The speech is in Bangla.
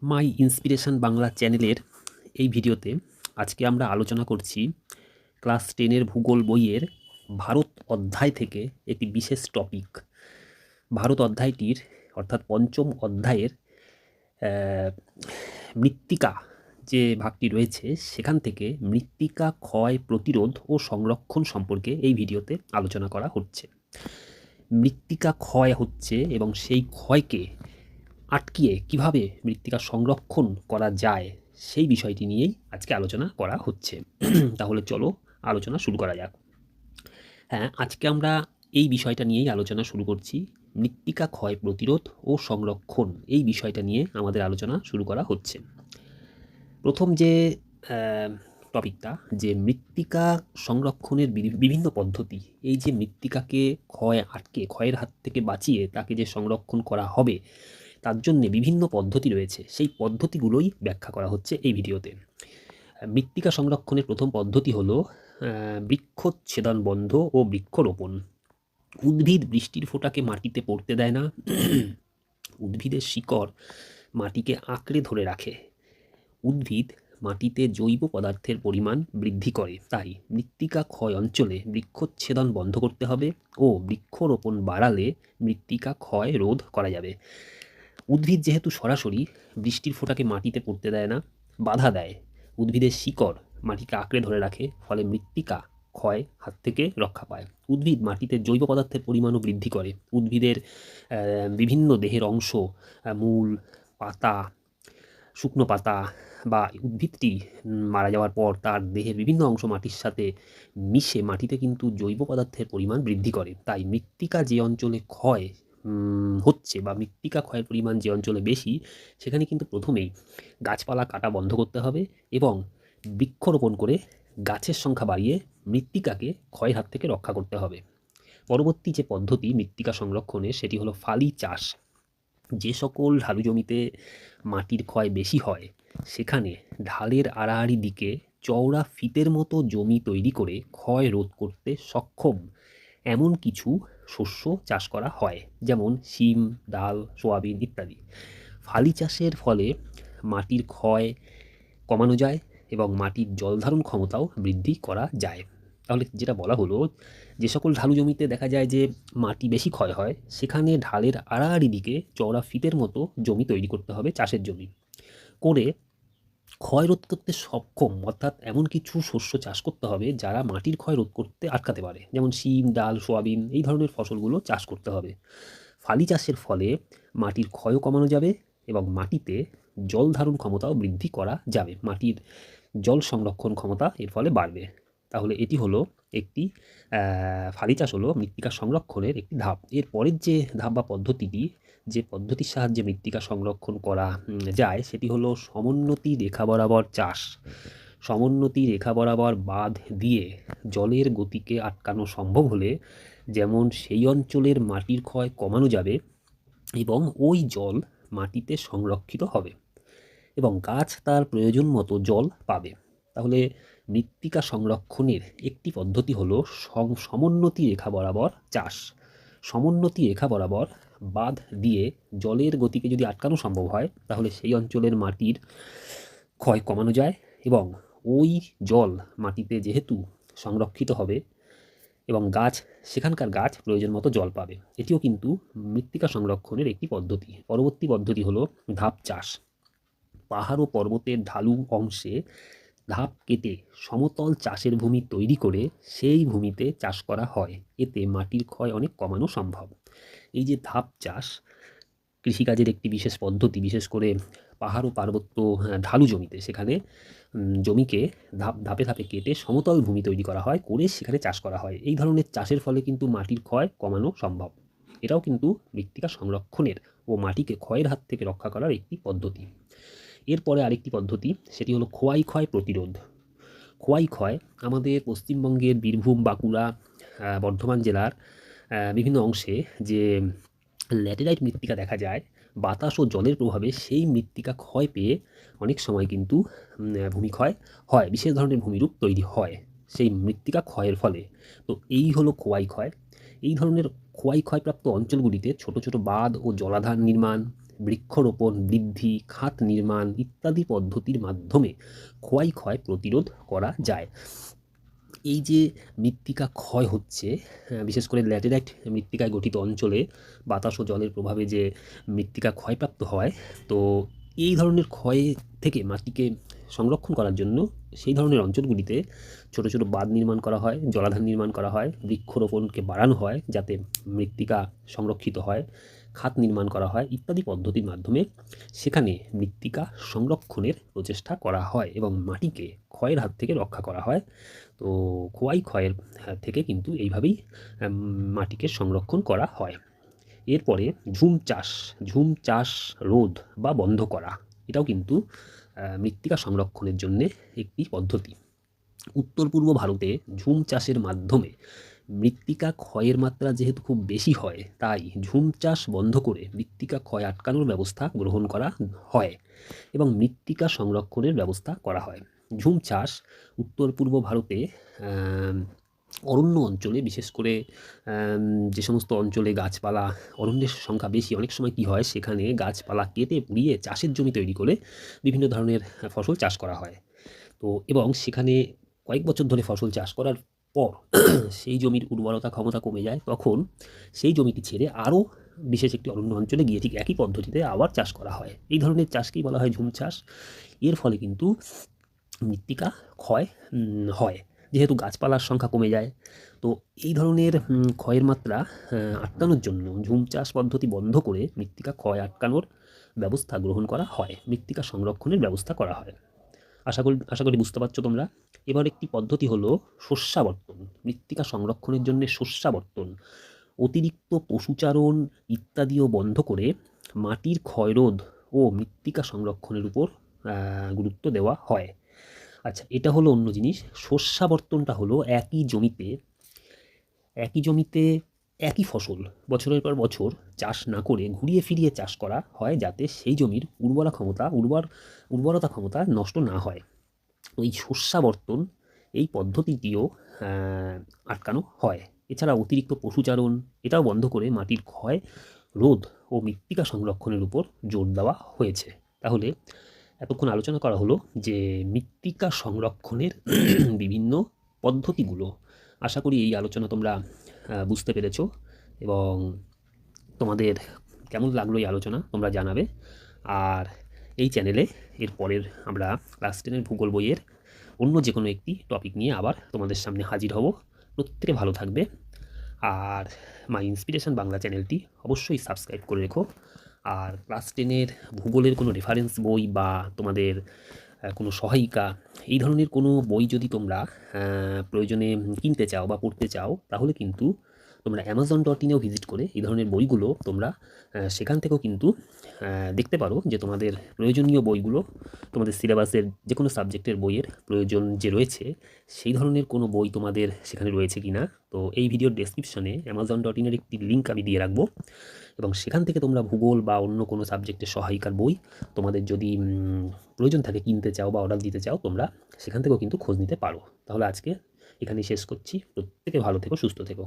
মাই ইন্সপিরেশন বাংলা চ্যানেলের এই ভিডিওতে আজকে আমরা আলোচনা করছি ক্লাস 10-এর ভূগোল বইয়ের ভারত অধ্যায় থেকে একটি বিশেষ টপিক। ভারত অধ্যায়টির অর্থাৎ পঞ্চম অধ্যায়ের মৃত্তিকা যে ভাগটি রয়েছে সেখান থেকে মৃত্তিকা ক্ষয় প্রতিরোধ ও সংরক্ষণ সম্পর্কে এই ভিডিওতে আলোচনা করা হচ্ছে। মৃত্তিকা ক্ষয় হচ্ছে এবং সেই ক্ষয়কে আটকিয়ে কিভাবে মৃত্তিকা সংরক্ষণ করা যায় সেই বিষয়টি নিয়েই আজকে আলোচনা করা হচ্ছে। তাহলে চলো আলোচনা শুরু করা যাক। হ্যাঁ, আজকে আমরা এই বিষয়টা নিয়েই আলোচনা শুরু করছি। মৃত্তিকা ক্ষয় প্রতিরোধ ও সংরক্ষণ এই বিষয়টা নিয়ে আমাদের আলোচনা শুরু করা হচ্ছে। প্রথম যে টপিকটা, যে মৃত্তিকা সংরক্ষণের বিভিন্ন পদ্ধতি, এই যে মৃত্তিকাকে ক্ষয়ের হাত থেকে বাঁচিয়ে তাকে যে সংরক্ষণ করা হবে তার জন্যে বিভিন্ন পদ্ধতি রয়েছে, সেই পদ্ধতিগুলোই ব্যাখ্যা করা হচ্ছে এই ভিডিওতে। মৃত্তিকা সংরক্ষণের প্রথম পদ্ধতি হলো বৃক্ষচ্ছেদন বন্ধ ও বৃক্ষরোপণ। উদ্ভিদ বৃষ্টির ফোঁটাকে মাটিতে পড়তে দেয় না। উদ্ভিদের শিকড় মাটিকে আঁকড়ে ধরে রাখে। উদ্ভিদ মাটিতে জৈব পদার্থের পরিমাণ বৃদ্ধি করে। তাই মৃত্তিকা ক্ষয় অঞ্চলে বৃক্ষচ্ছেদন বন্ধ করতে হবে ও বৃক্ষরোপণ বাড়ালে মৃত্তিকা ক্ষয় রোধ করা যাবে। উদ্ভিদ যেহেতু সরাসরি বৃষ্টির ফোঁটাকে মাটিতে পড়তে দেয় না, বাধা দেয়, উদ্ভিদের শিকড় মাটিকে আঁকড়ে ধরে রাখে, ফলে মৃত্তিকা ক্ষয় হাত থেকে রক্ষা পায়। উদ্ভিদ মাটিতে জৈব পদার্থের পরিমাণও বৃদ্ধি করে। উদ্ভিদের বিভিন্ন দেহের অংশ, মূল, পাতা, শুকনো পাতা বা উদ্ভিদটি মারা যাওয়ার পর তার দেহের বিভিন্ন অংশ মাটির সাথে মিশে মাটিতে কিন্তু জৈব পদার্থের পরিমাণ বৃদ্ধি করে। তাই মৃত্তিকা যে অঞ্চলে ক্ষয় হচ্ছে বা মৃত্তিকা ক্ষয়ের পরিমাণ যে অঞ্চলে বেশি, সেখানে কিন্তু প্রথমেই গাছপালা কাটা বন্ধ করতে হবে এবং বৃক্ষরোপণ করে গাছের সংখ্যা বাড়িয়ে মৃত্তিকাকে ক্ষয়ের হাত থেকে রক্ষা করতে হবে। পরবর্তী যে পদ্ধতি মৃত্তিকা সংরক্ষণে, সেটি হলো ফালি চাষ। যে সকল ঢালু জমিতে মাটির ক্ষয় বেশি হয় সেখানে ঢালের আড়াআড়ি দিকে চওড়া ফিতের মতো জমি তৈরি করে ক্ষয় রোধ করতে সক্ষম এমন কিছু শস্য চাষ করা হয়, যেমন শিম, ডাল, সোয়াবিন ইত্যাদি। ফালি চাষের ফলে মাটির ক্ষয় কমানো যায় এবং মাটির জলধারণ ক্ষমতাও বৃদ্ধি করা যায়। তাহলে যেটা বলা হলো, যে সকল ঢালু জমিতে দেখা যায় যে মাটি বেশি ক্ষয় হয় সেখানে ঢালের আড়াআড়ি দিকে চওড়া ফিতের মতো জমি তৈরি করতে হবে, চাষের জমি করে ক্ষয় রোধ করতে সক্ষম, অর্থাৎ এমন কিছু শস্য চাষ করতে হবে যারা মাটির ক্ষয় রোধ করতে আটকাতে পারে, যেমন শিম, ডাল, সোয়াবিন এই ধরনের ফসলগুলো চাষ করতে হবে। ফালি চাষের ফলে মাটির ক্ষয়ও কমানো যাবে এবং মাটিতে জল ধারণ ক্ষমতাও বৃদ্ধি করা যাবে, মাটির জল সংরক্ষণ ক্ষমতা এর ফলে বাড়বে। তাহলে এটি হলো একটি ফালি চাষ হলো মৃত্তিকা সংরক্ষণের একটি ধাপ। এর পরের যে ধাপ বা পদ্ধতিটি, যে পদ্ধতির সাহায্যে মৃত্তিকা সংরক্ষণ করা যায়, সেটি হলো সমোন্নতি রেখা বরাবর চাষ। সমোন্নতি রেখা বরাবর বাঁধ দিয়ে জলের গতিকে আটকানো সম্ভব হলে যেমন সেই অঞ্চলের মাটির ক্ষয় কমানো যাবে এবং ওই জল মাটিতে সংরক্ষিত হবে এবং গাছ তার প্রয়োজন মতো জল পাবে। তাহলে মৃত্তিকা সংরক্ষণের একটি পদ্ধতি হলো সমোন্নতি রেখা বরাবর চাষ। সমোন্নতি রেখা বরাবর বাঁধ দিয়ে জলের গতিকে যদি আটকানো সম্ভব হয় তাহলে সেই অঞ্চলের মাটির ক্ষয় কমানো যায় এবং ওই জল মাটিতে যেহেতু সংরক্ষিত হবে এবং সেখানকার গাছ প্রয়োজন মতো জল পাবে। এটিও কিন্তু মৃত্তিকা সংরক্ষণের একটি পদ্ধতি। পরবর্তী পদ্ধতি হলো ধাপ চাষ। পাহাড় ও পর্বতের ঢালু অংশে ধাপ কেটে সমতল চাষের ভূমি তৈরি করে সেই ভূমিতে চাষ করা হয়, এতে মাটির ক্ষয় অনেক কমানো সম্ভব। এই যে ধাপ চাষ কৃষিকাজের একটি বিশেষ পদ্ধতি, বিশেষ করে পাহাড় ও পার্বত্য ঢালু জমিতে, সেখানে জমিকে ধাপে ধাপে কেটে সমতল ভূমি তৈরি করা হয়, করে সেখানে চাষ করা হয়। এই ধরনের চাষের ফলে কিন্তু মাটির ক্ষয় কমানো সম্ভব। এটাও কিন্তু মৃত্তিকা সংরক্ষণের ও মাটিকে ক্ষয়ের হাত থেকে রক্ষা করার একটি পদ্ধতি। এরপরে আরেকটি পদ্ধতি, সেটি হলো খোয়াই ক্ষয় প্রতিরোধ। খোয়াই ক্ষয় আমাদের পশ্চিমবঙ্গের বীরভূম, বাঁকুড়া, বর্ধমান জেলার বিভিন্ন অংশে যে ল্যাটেরাইট মৃত্তিকা দেখা যায়, বাতাস ও জলের প্রভাবে সেই মৃত্তিকা ক্ষয় পেয়ে অনেক সময় কিন্তু ভূমিক্ষয় হয়, বিশেষ ধরনের ভূমিরূপ তৈরি হয় সেই মৃত্তিকা ক্ষয়ের ফলে। তো এই হলো খোয়াই ক্ষয়। এই ধরনের খোয়াই ক্ষয়প্রাপ্ত অঞ্চলগুলিতে ছোট ছোট বাঁধ ও জলাধার নির্মাণ, বৃক্ষরোপণ, বৃদ্ধি, খাত নির্মাণ ইত্যাদি পদ্ধতির মাধ্যমে ক্ষয় প্রতিরোধ করা যায়। এই যে মৃত্তিকা ক্ষয় হচ্ছে, বিশেষ করে ল্যাটেরাইট মৃত্তিকায় গঠিত অঞ্চলে বাতাস ও জলের প্রভাবে যে মৃত্তিকা ক্ষয়প্রাপ্ত হয়, তো এই ধরনের ক্ষয় থেকে মাটিকে সংরক্ষণ করার জন্য সেই ধরনের অঞ্চলগুলিতে ছোট ছোট বাঁধ নির্মাণ করা হয়, জলাধার নির্মাণ করা হয়, বৃক্ষরোপণকে বাড়ানো হয় যাতে মৃত্তিকা সংরক্ষিত হয়, খাত নির্মাণ করা হয় ইত্যাদি পদ্ধতির মাধ্যমে সেখানে মৃত্তিকা সংরক্ষণের প্রচেষ্টা করা হয় এবং মাটিকে ক্ষয়ের হাত থেকে রক্ষা করা হয়। তো ক্ষয়ের থেকে কিন্তু এইভাবেই মাটিকে সংরক্ষণ করা হয়। এরপরে ঝুম চাষ রোধ বা বন্ধ করা, এটাও কিন্তু মৃত্তিকা সংরক্ষণের জন্যে একটি পদ্ধতি। উত্তর পূর্ব ভারতে ঝুম চাষের মাধ্যমে মৃত্তিকা ক্ষয়ের মাত্রা যেহেতু খুব বেশি হয়, তাই ঝুম চাষ বন্ধ করে মৃত্তিকা ক্ষয় আটকানোর ব্যবস্থা গ্রহণ করা হয় এবং মৃত্তিকা সংরক্ষণের ব্যবস্থা করা হয়। ঝুম চাষ উত্তর পূর্ব ভারতে অরণ্য অঞ্চলে, বিশেষ করে যে সমস্ত অঞ্চলে গাছপালা, অরণ্যের সংখ্যা বেশি, অনেক সময় কী হয় সেখানে গাছপালা কেটে পুড়িয়ে চাষের জমি তৈরি করে বিভিন্ন ধরনের ফসল চাষ করা হয়। তো এবং সেখানে কয়েক বছর ধরে ফসল চাষ করার পর সেই জমির উর্বরতা ক্ষমতা কমে যায়, তখন সেই জমিটি ছেড়ে আরও বিশেষ একটি অরণ্য অঞ্চলে গিয়ে ঠিক একই পদ্ধতিতে আবার চাষ করা হয়। এই ধরনের চাষকেই বলা হয় ঝুম চাষ। এর ফলে কিন্তু মৃত্তিকা ক্ষয় হয়, যেহেতু গাছপালার সংখ্যা কমে যায়। তো এই ধরনের ক্ষয়ের মাত্রা আটকানোর জন্য ঝুম চাষ পদ্ধতি বন্ধ করে মৃত্তিকা ক্ষয় আটকানোর ব্যবস্থা গ্রহণ করা হয়, মৃত্তিকা সংরক্ষণের ব্যবস্থা করা হয়। আশা করি বুঝতে পারছো তোমরা। এবার একটি পদ্ধতি হলো শস্যাবর্তন। মৃত্তিকা সংরক্ষণের জন্য শস্যাবর্তন, অতিরিক্ত পশুচারণ ইত্যাদিও বন্ধ করে মাটির ক্ষয়রোধ ও মৃত্তিকা সংরক্ষণের উপর গুরুত্ব দেওয়া হয়। আচ্ছা, এটা হলো অন্য জিনিস। শস্যাবর্তনটা হলো একই জমিতে একই ফসল বছরের পর বছর চাষ না করে ঘুরিয়ে ফিরিয়ে চাষ করা হয়, যাতে সেই জমির উর্বরতা ক্ষমতা নষ্ট না হয়। ওই শস্যাবর্তন এই পদ্ধতিটিও আটকানো হয়। এছাড়া অতিরিক্ত পশুচারণ এটাও বন্ধ করে মাটির ক্ষয় রোধ ও মৃত্তিকা সংরক্ষণের উপর জোর দেওয়া হয়েছে। তাহলে এতক্ষণ আলোচনা করা হলো যে মৃত্তিকা সংরক্ষণের বিভিন্ন পদ্ধতিগুলো। আশা করি এই আলোচনা তোমরা বুঝতে পেরেছো এবং তোমাদের কেমন লাগলো এই আলোচনা তোমরা জানাবে। আর এই চ্যানেলে এর পরের আমরা ক্লাস 10 ভূগোল বইয়ের অন্য যে কোনো একটি টপিক নিয়ে আবার তোমাদের সামনে হাজির হব। প্রত্যেকে ভালো থাকবে। আর মাই ইন্সপিরেশন বাংলা চ্যানেলটি অবশ্যই সাবস্ক্রাইব করে রেখো। আর ক্লাস 10 ভূগোলের কোনো রেফারেন্স বই বা তোমাদের কোনো সহায়িকা, এই ধরনের কোনো বই যদি তোমরা প্রয়োজনে কিনতে চাও বা পড়তে চাও, তাহলে কিন্তু তোমরা amazon.in ভিজিট করে এই ধরনের বইগুলো তোমরা সেখান থেকেও কিন্তু দেখতে পারো যে তোমাদের প্রয়োজনীয় বইগুলো, তোমাদের সিলেবাসের যে কোনো সাবজেক্টের বইয়ের প্রয়োজন যে রয়েছে, সেই ধরনের কোনো বই তোমাদের সেখানে রয়েছে কি না। তো এই ভিডিওর ডেসক্রিপশনে amazon.in একটি লিঙ্ক আমি দিয়ে রাখবো এবং সেখান থেকে তোমরা ভূগোল বা অন্য কোনো সাবজেক্টের সহায়িকার বই তোমাদের যদি প্রয়োজন থাকে, কিনতে চাও বা অর্ডার দিতে চাও, তোমরা সেখান থেকেও কিন্তু খোঁজ নিতে পারো। তাহলে আজকে এখানেই শেষ করছি। প্রত্যেকে ভালো থেকো, সুস্থ থেকো।